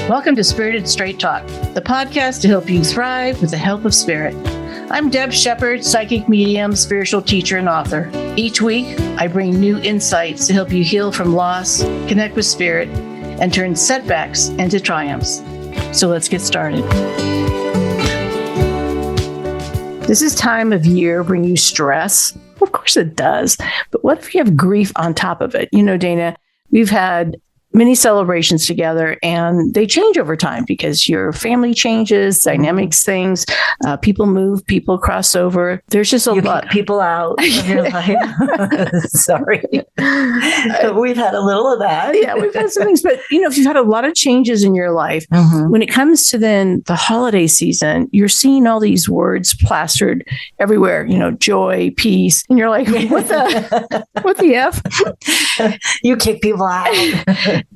Welcome to Spirited Straight Talk, the podcast to help you thrive with the help of spirit. I'm Deb Sheppard, psychic medium, spiritual teacher, and author. Each week, I bring new insights to help you heal from loss, connect with spirit, and turn setbacks into triumphs. So let's get started. Does this time of year bring you stress? Of course it does. But what if you have grief on top of it? You know, Dana, we've had many celebrations together, and they change over time because your family changes, dynamics, things, people move, people cross over. There's just a lot. Kick people out of your life. Sorry. We've had a little of that. Yeah, we've had some things. But, you know, if you've had a lot of changes in your life, when it comes to then the holiday season, you're seeing all these words plastered everywhere, you know, joy, peace. And you're like, what the F? You kick people out.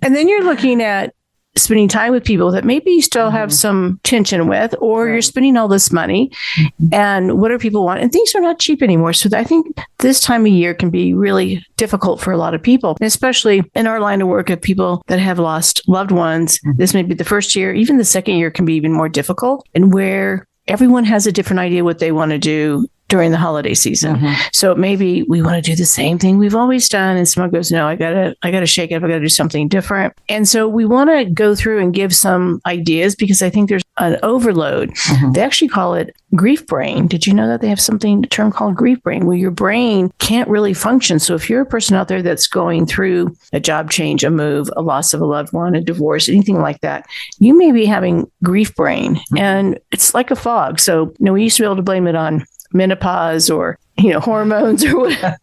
And then you're looking at spending time with people that maybe you still have some tension with, or you're spending all this money. And what do people want? And things are not cheap anymore. So I think this time of year can be really difficult for a lot of people, especially in our line of work of people that have lost loved ones. This may be the first year. Even the second year can be even more difficult, and where everyone has a different idea what they want to do during the holiday season. So maybe we want to do the same thing we've always done. And someone goes, no, I gotta shake it up. I gotta do something different. And so we want to go through and give some ideas, because I think there's an overload. They actually call it grief brain. Did you know that they have a term called grief brain, where your brain can't really function? So if you're a person out there that's going through a job change, a move, a loss of a loved one, a divorce, anything like that, you may be having grief brain, and it's like a fog. So, you know, we used to be able to blame it on menopause or, you know, hormones or whatever.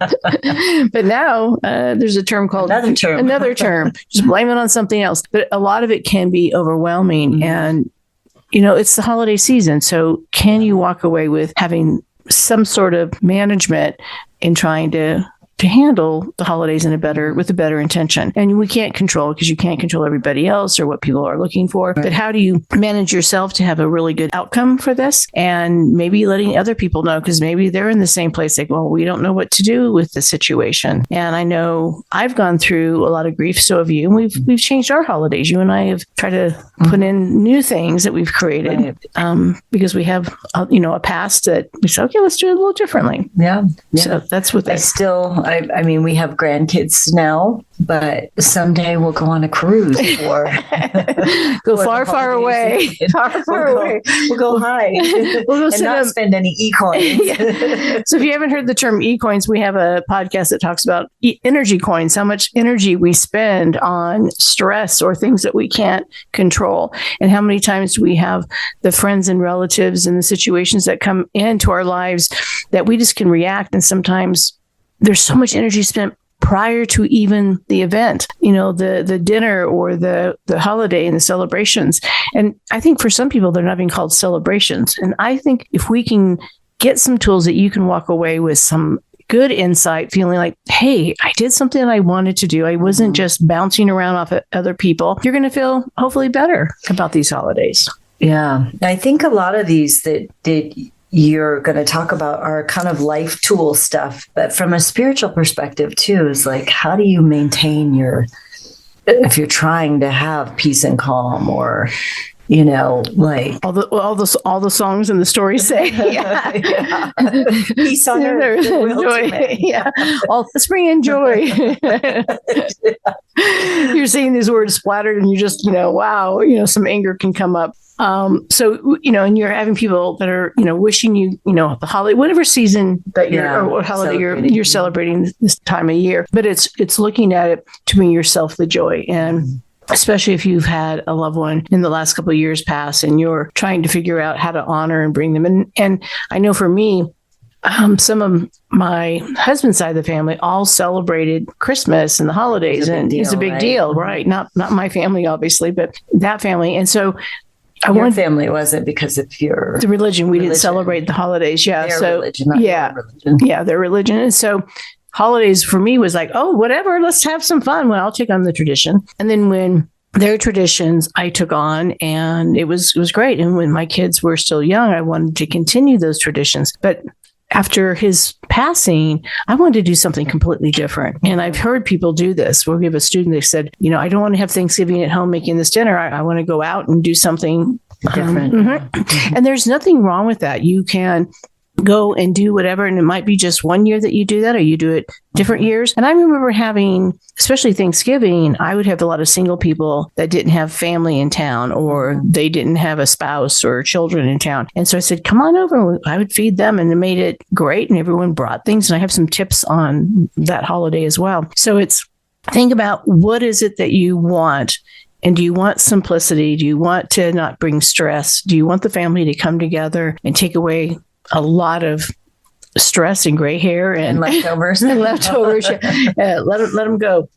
But now there's a term called another term. Just blame it on something else. But a lot of it can be overwhelming. And, you know, it's the holiday season. So can you walk away with having some sort of management in trying to handle the holidays with a better intention? And we can't control, because you can't control everybody else or what people are looking for. But how do you manage yourself to have a really good outcome for this? And maybe letting other people know, because maybe they're in the same place, like, well, we don't know what to do with the situation. And I know I've gone through a lot of grief. So have you. And we've changed our holidays. You and I have tried to put in new things that we've created, because we have, a past that we said, okay, let's do it a little differently. Yeah. So that's what I mean, we have grandkids now, but someday we'll go on a cruise or go far away. We'll go hide. We'll go and not spend any e-coins. So if you haven't heard the term e-coins, we have a podcast that talks about energy coins, how much energy we spend on stress or things that we can't control. And how many times do we have the friends and relatives and the situations that come into our lives that we just can react. And sometimes there's so much energy spent prior to even the event, you know, the dinner or the holiday and the celebrations. And I think for some people, they're not even called celebrations. And I think if we can get some tools that you can walk away with some good insight, feeling like, hey, I did something that I wanted to do. I wasn't just bouncing around off of other people. You're going to feel hopefully better about these holidays. Yeah. I think a lot of these that you're going to talk about are kind of life tool stuff, but from a spiritual perspective too, is like, how do you maintain if you're trying to have peace and calm, or, you know, like all the songs and the stories say, peace on earth, joy. Let's bring in joy. You're seeing these words splattered, and you just, wow, some anger can come up. So, and you're having people that are, wishing you, the holiday, whatever season that or holiday you're celebrating this time of year, but it's looking at it to bring yourself the joy. And especially if you've had a loved one in the last couple of years pass, and you're trying to figure out how to honor and bring them in. And I know for me, some of my husband's side of the family all celebrated Christmas and the holidays, and it's a big deal, right? Not my family, obviously, but that family. And so your family wasn't because of the religion. We didn't celebrate the holidays. Yeah. Their religion, not your religion. Yeah, their religion. And so holidays for me was like, oh, whatever, let's have some fun. Well, I'll take on the tradition. And then when their traditions I took on, and it was great. And when my kids were still young, I wanted to continue those traditions. But after his passing, I wanted to do something completely different. And I've heard people do this. We have a student that said, I don't want to have Thanksgiving at home making this dinner. I want to go out and do something different. And there's nothing wrong with that. You can go and do whatever. And it might be just one year that you do that, or you do it different years. And I remember having, especially Thanksgiving, I would have a lot of single people that didn't have family in town, or they didn't have a spouse or children in town. And so I said, come on over. I would feed them, and it made it great. And everyone brought things. And I have some tips on that holiday as well. So it's think about, what is it that you want? And do you want simplicity? Do you want to not bring stress? Do you want the family to come together and take away a lot of stress and gray hair and leftovers? Let them go.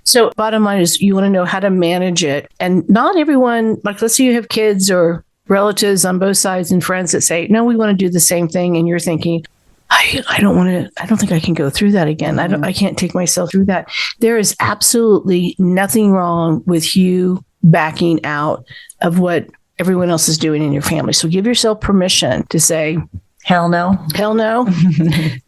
So bottom line is, you want to know how to manage it. And not everyone, like, let's say you have kids or relatives on both sides and friends that say, no, we want to do the same thing. And you're thinking, I don't think I can go through that again. I can't take myself through that. There is absolutely nothing wrong with you backing out of what everyone else is doing in your family. So give yourself permission to say, hell no. Hell no.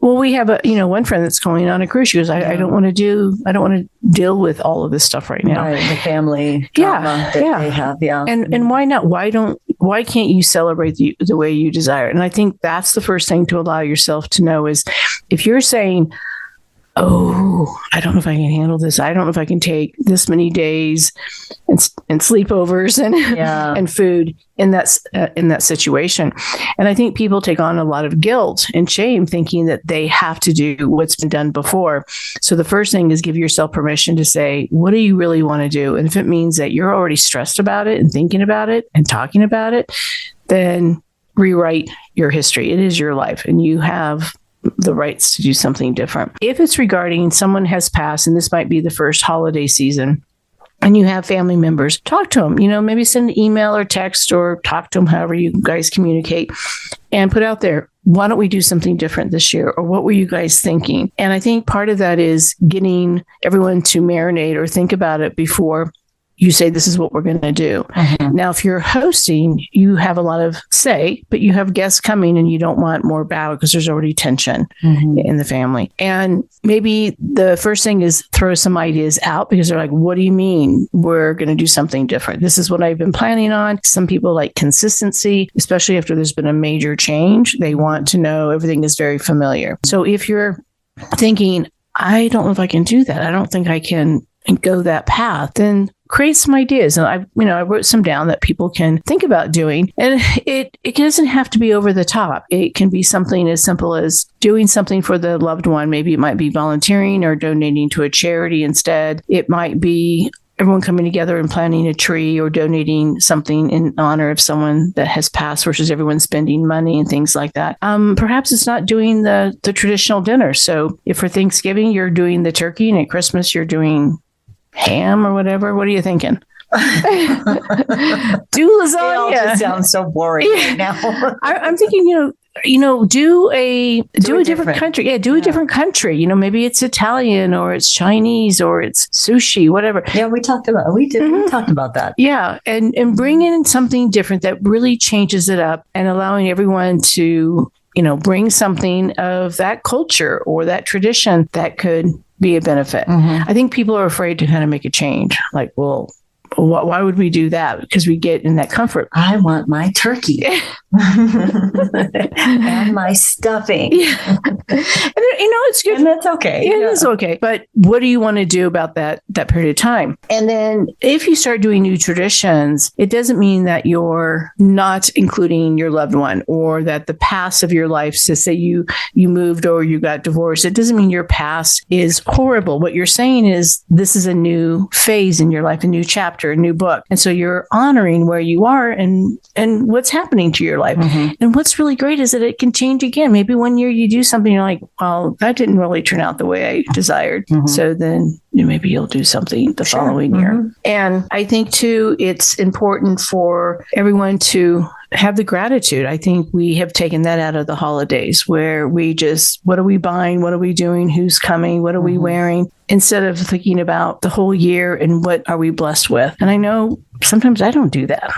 Well, we have one friend that's going on a cruise. She goes, I don't want to deal with all of this stuff right now. Right, the family drama that they have. Yeah. And why not? Why can't you celebrate the way you desire? And I think that's the first thing to allow yourself to know is, if you're saying, oh, I don't know if I can handle this. I don't know if I can take this many days and sleepovers and food in that situation. And I think people take on a lot of guilt and shame, thinking that they have to do what's been done before. So the first thing is, give yourself permission to say, what do you really want to do? And if it means that you're already stressed about it and thinking about it and talking about it, then rewrite your history. It is your life, and you have the rights to do something different. If it's regarding someone has passed, and this might be the first holiday season, and you have family members, talk to them, maybe send an email or text, or talk to them however you guys communicate, and put out there, why don't we do something different this year? Or what were you guys thinking? And I think part of that is getting everyone to marinate or think about it before you say, this is what we're going to do. Mm-hmm. Now, if you're hosting, you have a lot of say, but you have guests coming and you don't want more battle because there's already tension in the family. And maybe the first thing is throw some ideas out, because they're like, what do you mean we're going to do something different? This is what I've been planning on. Some people like consistency, especially after there's been a major change. They want to know everything is very familiar. So if you're thinking, I don't know if I can do that, I don't think I can go that path, then create some ideas. And I wrote some down that people can think about doing. And it doesn't have to be over the top. It can be something as simple as doing something for the loved one. Maybe it might be volunteering or donating to a charity instead. It might be everyone coming together and planting a tree, or donating something in honor of someone that has passed, versus everyone spending money and things like that. Perhaps it's not doing the traditional dinner. So if for Thanksgiving you're doing the turkey, and at Christmas you're doing ham or whatever, what are you thinking? Do lasagna. It all just sounds so boring right now. I'm thinking, do a different country. Yeah, do a different country. Maybe it's Italian, or it's Chinese, or it's sushi, whatever. Yeah, we talked about that. Yeah, and bring in something different that really changes it up, and allowing everyone to, bring something of that culture or that tradition that could be a benefit. I think people are afraid to kind of make a change. Like, well, why would we do that? Because we get in that comfort. I want my turkey and my stuffing. Yeah. And it's good. And that's okay. It is okay. But what do you want to do about that period of time? And then if you start doing new traditions, it doesn't mean that you're not including your loved one, or that the past of your life, so say you moved or you got divorced, it doesn't mean your past is horrible. What you're saying is, this is a new phase in your life, a new chapter, a new book. And so you're honoring where you are and what's happening to your life. And what's really great is that it can change again. Maybe one year you do something, you're like, well, that didn't really turn out the way I desired. So then maybe you'll do something the following year. And I think too, it's important for everyone to have the gratitude. I think we have taken that out of the holidays, where we just, what are we buying? What are we doing? Who's coming? What are we wearing? Instead of thinking about the whole year and what are we blessed with. And I know sometimes I don't do that.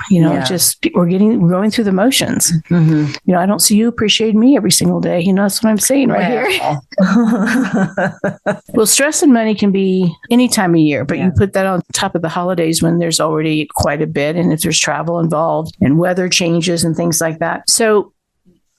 Just we're going through the motions. I don't see you appreciate me every single day. That's what I'm saying here. Well, stress and money can be any time of year, but you put that on top of the holidays when there's already quite a bit. And if there's travel involved and weather changes and things like that. So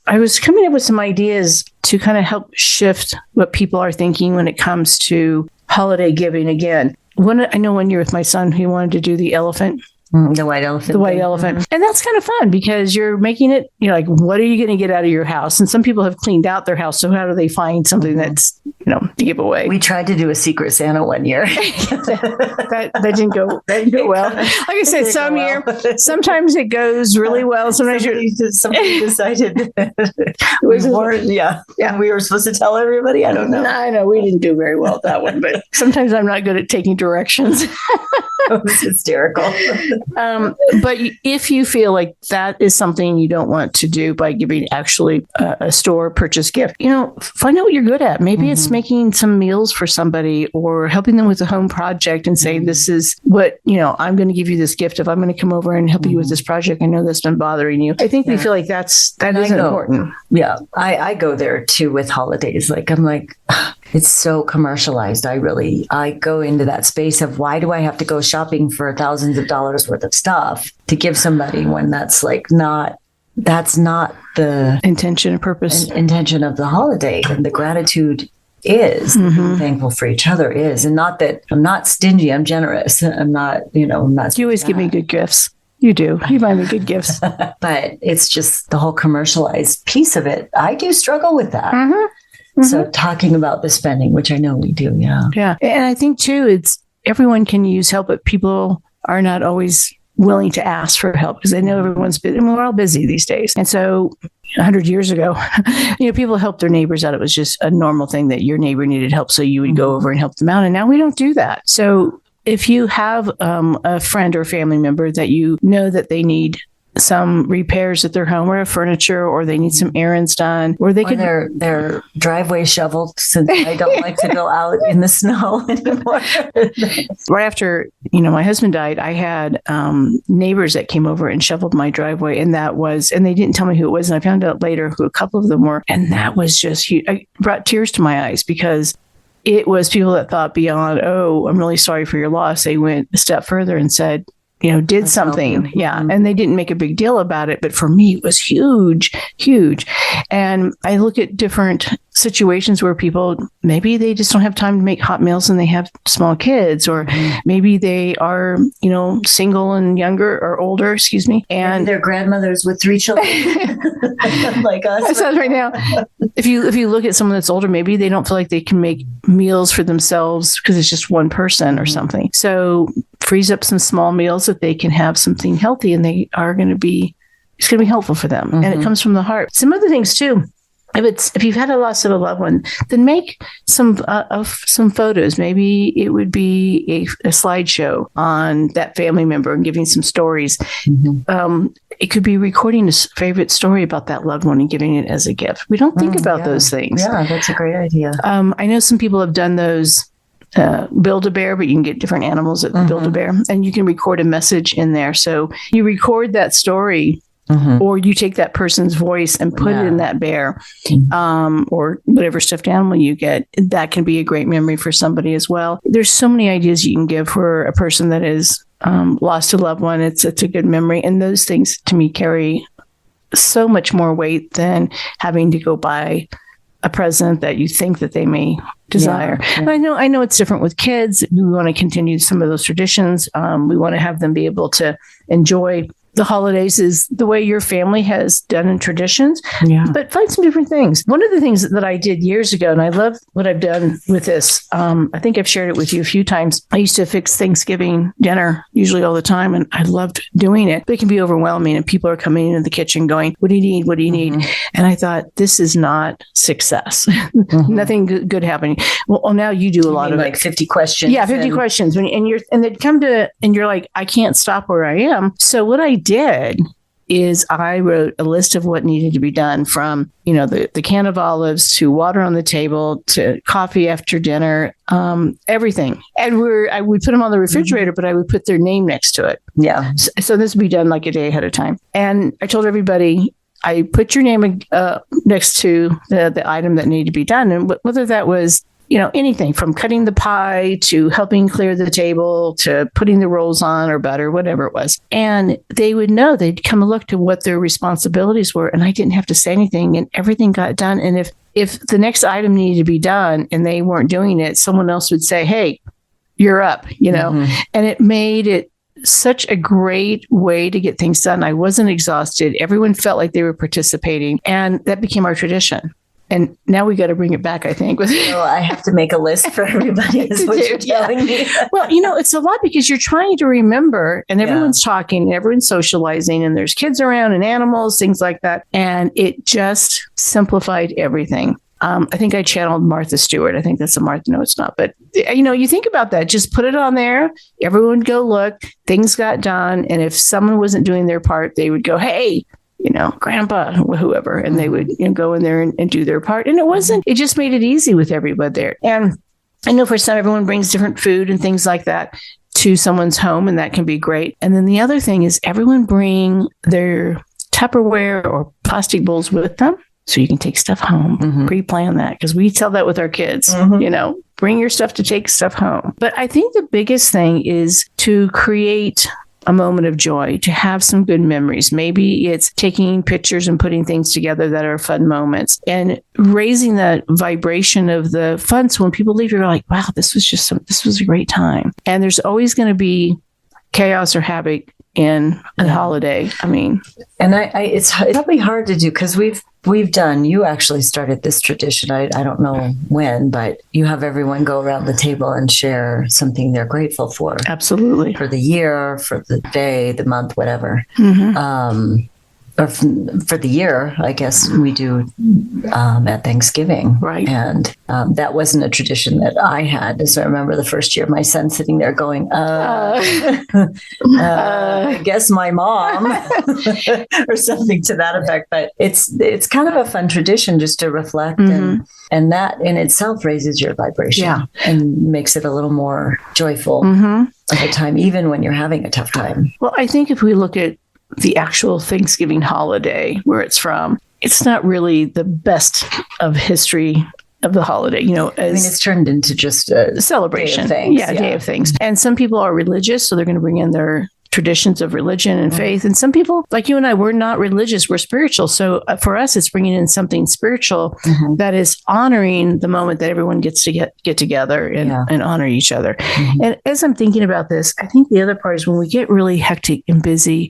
I was coming up with some ideas to kind of help shift what people are thinking when it comes to holiday giving again. I know one year with my son, he wanted to do the elephant. The white elephant. The white elephant. And that's kind of fun because you're making it, like, what are you going to get out of your house? And some people have cleaned out their house. So how do they find something that's, to give away? We tried to do a Secret Santa one year. that didn't go well. Like I said, sometimes it goes really well. Sometimes somebody decided we weren't, we were supposed to tell everybody. I don't know. I know we didn't do very well at that one, but sometimes I'm not good at taking directions. It was hysterical. But if you feel like that is something you don't want to do by giving actually a store purchase gift, find out what you're good at. Maybe it's making some meals for somebody or helping them with a home project and saying, this is what, I'm going to give you this gift if I'm going to come over and help you with this project. I know that's been bothering you. I think we feel like that is important. Yeah. I go there too with holidays. Like, I'm like, it's so commercialized. I go into that space of why do I have to go shopping for thousands of dollars worth of stuff to give somebody when that's not the intention and purpose. Intention of the holiday. And the gratitude is being thankful for each other is. And not that I'm not stingy, I'm generous. I'm not, I'm not. You always give me good gifts. You do. You buy me good gifts. But it's just the whole commercialized piece of it. I do struggle with that. So talking about the spending, which I know we do. Yeah. Yeah. And I think too, everyone can use help, but people are not always willing to ask for help because they know everyone's busy. We're all busy these days. And so 100 years ago, people helped their neighbors out. It was just a normal thing that your neighbor needed help. So you would go over and help them out. And now we don't do that. So if you have a friend or family member that you know that they need some repairs at their home or furniture, or they need some errands done, or they could their driveway shoveled since I don't like to go out in the snow anymore. Right after, my husband died, I had neighbors that came over and shoveled my driveway, and they didn't tell me who it was, and I found out later who a couple of them were, and that was just huge. It brought tears to my eyes because it was people that thought beyond, oh, I'm really sorry for your loss. They went a step further and said, did something. Yeah. And they didn't make a big deal about it. But for me, it was huge, huge. And I look at different situations where people, maybe they just don't have time to make hot meals and they have small kids, or maybe they are, single and younger or older, and maybe they're grandmothers with 3 children like us. That sounds right now. If you look at someone that's older, maybe they don't feel like they can make meals for themselves because it's just one person or something. So frees up some small meals that they can have something healthy, and it's going to be helpful for them. And it comes from the heart. Some other things too. If you've had a loss of a loved one, then make some photos. Maybe it would be a slideshow on that family member and giving some stories. It could be recording a favorite story about that loved one and giving it as a gift. We don't think about those things. Yeah, that's a great idea. I know some people have done those. Build-A-Bear, but you can get different animals at Build-A-Bear, and you can record a message in there. So you record that story, or you take that person's voice and put it in that bear, or whatever stuffed animal you get. That can be a great memory for somebody as well. There's so many ideas you can give for a person that is lost a loved one. It's a good memory, and those things to me carry so much more weight than having to go buy a present that you think that they may desire. Yeah. I know it's different with kids. We want to continue some of those traditions. We want to have them be able to enjoy the holidays is the way your family has done in traditions, but find some different things. One of the things that I did years ago, and I love what I've done with this, I think I've shared it with you a few times. I used to fix Thanksgiving dinner usually all the time, and I loved doing it, but it can be overwhelming, and people are coming into the kitchen going, what do you need? What do you need? And I thought, this is not success. Nothing good happening. Well, now you do a lot of like 50 questions. Yeah, 50 questions. And they come to, and you're like, I can't stop where I am. So what I did is I wrote a list of what needed to be done, from, the can of olives to water on the table to coffee after dinner, everything. And I would put them on the refrigerator, but I would put their name next to it. Yeah. So this would be done like a day ahead of time. And I told everybody, I put your name next to the item that needed to be done. And whether that was, anything from cutting the pie to helping clear the table to putting the rolls on or butter, whatever it was. And they would know, they'd come and look to what their responsibilities were. And I didn't have to say anything, and everything got done. And if the next item needed to be done and they weren't doing it, someone else would say, hey, you're up, And it made it such a great way to get things done. I wasn't exhausted. Everyone felt like they were participating, and that became our tradition. And now we got to bring it back, I think. I have to make a list for everybody, is what you're telling me. Well, it's a lot because you're trying to remember, and everyone's talking, and everyone's socializing, and there's kids around and animals, things like that. And it just simplified everything. I think I channeled Martha Stewart. I think that's a Martha. No, it's not. But, you think about that. Just put it on there. Everyone would go look. Things got done. And if someone wasn't doing their part, they would go, hey, grandpa, whoever, and they would go in there and do their part. And it just made it easy with everybody there. And I know for some, everyone brings different food and things like that to someone's home, and that can be great. And then the other thing is everyone bring their Tupperware or plastic bowls with them, so you can take stuff home. Pre-plan that, because we tell that with our kids, bring your stuff to take stuff home. But I think the biggest thing is to create a moment of joy, to have some good memories. Maybe it's taking pictures and putting things together that are fun moments, and raising the vibration of the fun. So when people leave, you're like, wow, this was a great time. And there's always going to be chaos or havoc in a holiday. I mean, and it's probably hard to do, because you actually started this tradition. I don't know when, but you have everyone go around the table and share something they're grateful for. Absolutely. For the year, for the day, the month, whatever. Or for the year, I guess we do at Thanksgiving. Right. And that wasn't a tradition that I had. So I remember the first year, my son sitting there going, I guess my mom, or something to that effect. But it's kind of a fun tradition just to reflect, and that in itself raises your vibration and makes it a little more joyful of a time, even when you're having a tough time. Well, I think if we look at the actual Thanksgiving holiday, where it's from, it's not really the best of history of the holiday. It's turned into just a celebration. Day of things. Day of things. And some people are religious, so they're going to bring in their traditions of religion and faith. And some people, like you and I, we're not religious, we're spiritual. So for us, it's bringing in something spiritual that is honoring the moment that everyone gets to get together and honor each other. And as I'm thinking about this, I think the other part is when we get really hectic and busy,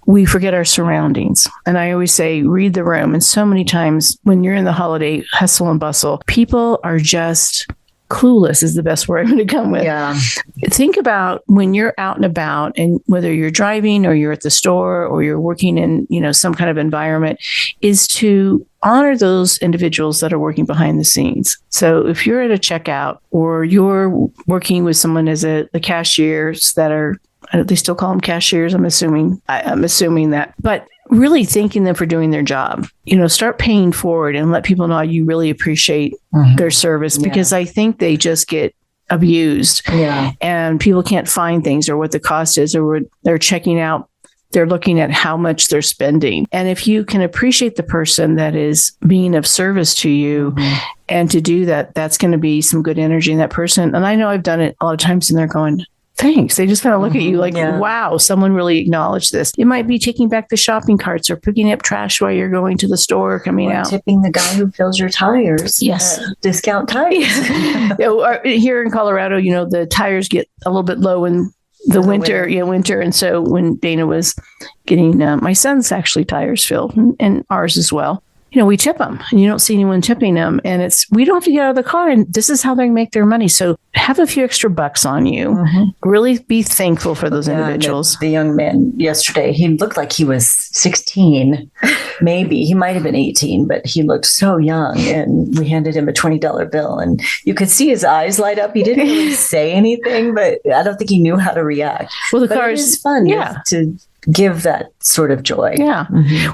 we forget our surroundings. And I always say, read the room. And so many times when you're in the holiday hustle and bustle, people are just clueless, is the best word I'm going to come with. Yeah. Think about when you're out and about, and whether you're driving or you're at the store or you're working in, some kind of environment, is to honor those individuals that are working behind the scenes. So if you're at a checkout or you're working with someone as the cashiers that are, they still call them cashiers, I'm assuming that, but really thanking them for doing their job. Start paying forward and let people know you really appreciate their service, because I think they just get abused and people can't find things or what the cost is, or they're checking out, they're looking at how much they're spending. And if you can appreciate the person that is being of service to you and to do that, that's going to be some good energy in that person. And I know I've done it a lot of times, and they're going, thanks. They just kind of look at you like, wow, someone really acknowledged this. It might be taking back the shopping carts or picking up trash while you're going to the store or coming out. Tipping the guy who fills your tires. Yes. Discount tires. Here in Colorado, the tires get a little bit low in the winter. And so when Dana was getting my son's actually tires filled, and ours as well, we tip them, and you don't see anyone tipping them. And we don't have to get out of the car, and this is how they make their money. So have a few extra bucks on you. Really be thankful for those individuals. The young man yesterday, he looked like he was 16, maybe. He might have been 18, but he looked so young. And we handed him a $20 bill, and you could see his eyes light up. He didn't really say anything, but I don't think he knew how to react. Well, it is fun give that sort of joy. Yeah.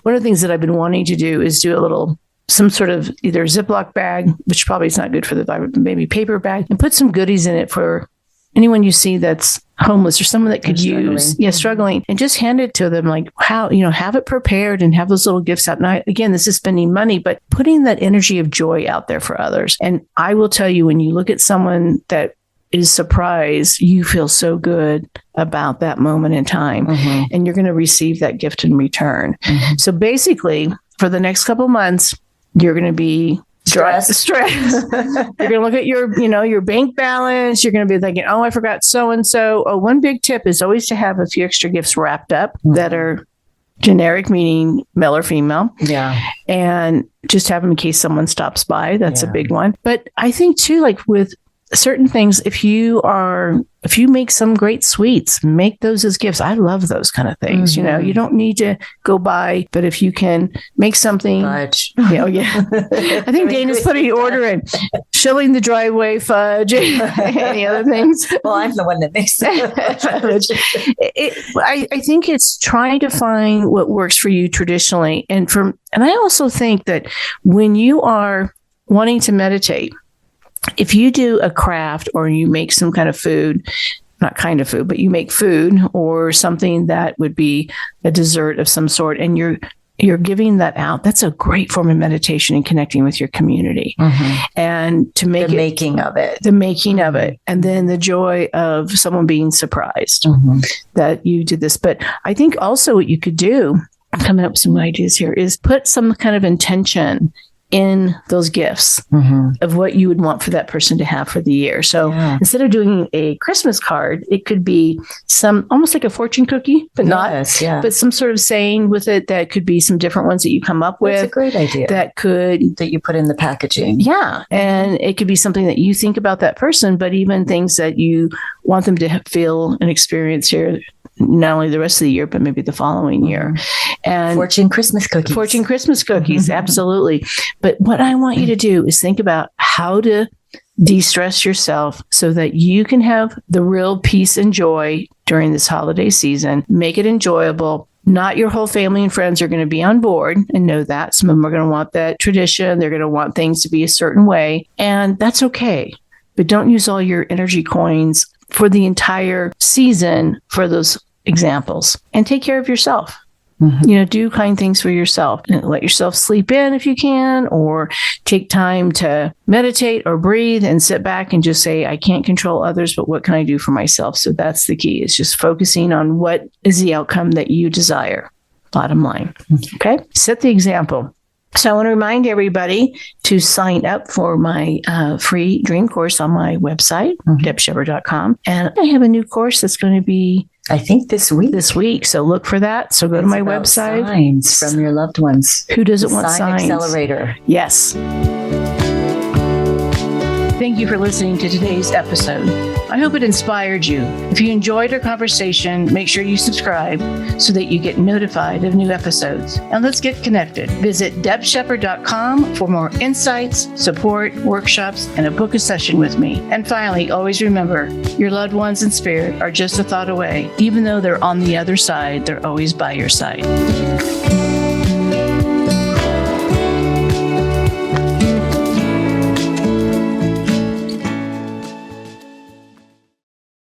One of the things that I've been wanting to do is do some sort of either Ziploc bag, which probably is not good for the environment, maybe paper bag, and put some goodies in it for anyone you see that's homeless or someone that could use, struggling, and just hand it to them like, how, have it prepared and have those little gifts out. And again, this is spending money, but putting that energy of joy out there for others. And I will tell you, when you look at someone that is surprised, you feel so good about that moment in time, and you're going to receive that gift in return. So basically, for the next couple of months, you're going to be stress. You're going to look at your bank balance. You're going to be thinking, oh, I forgot so-and-so. Oh, one big tip is always to have a few extra gifts wrapped up that are generic, meaning male or female. Yeah. And just have them in case someone stops by. That's a big one. But I think too, like with certain things, if you make some great sweets, make those as gifts. I love those kind of things. You don't need to go buy, but if you can make something, fudge. I think Dana's putting the order in, shilling the driveway fudge, any other things. Well, I'm the one that makes fudge. I think it's trying to find what works for you traditionally, and I also think that when you are wanting to meditate, if you do a craft or you make some kind of food, not kind of food, but you make food or something that would be a dessert of some sort, and you're giving that out, that's a great form of meditation and connecting with your community. And to make the making of it, and then the joy of someone being surprised that you did this. But I think also what you could do, I'm coming up with some ideas here, is put some kind of intention in those gifts of what you would want for that person to have for the year. So instead of doing a Christmas card, it could be some almost like a fortune cookie, but but some sort of saying with it that could be some different ones that you come up with. That's a great idea. That you put in the packaging. Yeah. And it could be something that you think about that person, but even things that you want them to feel and experience here, not only the rest of the year, but maybe the following year. And Fortune Christmas cookies. Absolutely. But what I want you to do is think about how to de-stress yourself so that you can have the real peace and joy during this holiday season. Make it enjoyable. Not your whole family and friends are going to be on board and know that. Some of them are going to want that tradition. They're going to want things to be a certain way. And that's okay. But don't use all your energy coins for the entire season for those examples, and take care of yourself. Do kind things for yourself, and let yourself sleep in if you can, or take time to meditate or breathe and sit back and just say, I can't control others, but what can I do for myself? So that's the key, is just focusing on what is the outcome that you desire. Bottom line. Okay. Set the example. So I want to remind everybody to sign up for my free dream course on my website, debsheppard.com. And I have a new course that's going to be, I think, this week. So look for that. So go to my website. Signs from your loved ones. Who doesn't want signs? Accelerator. Yes. Thank you for listening to today's episode. I hope it inspired you. If you enjoyed our conversation, make sure you subscribe so that you get notified of new episodes. And let's get connected. Visit debsheppard.com for more insights, support, workshops, and a book a session with me. And finally, always remember, your loved ones in spirit are just a thought away. Even though they're on the other side, they're always by your side.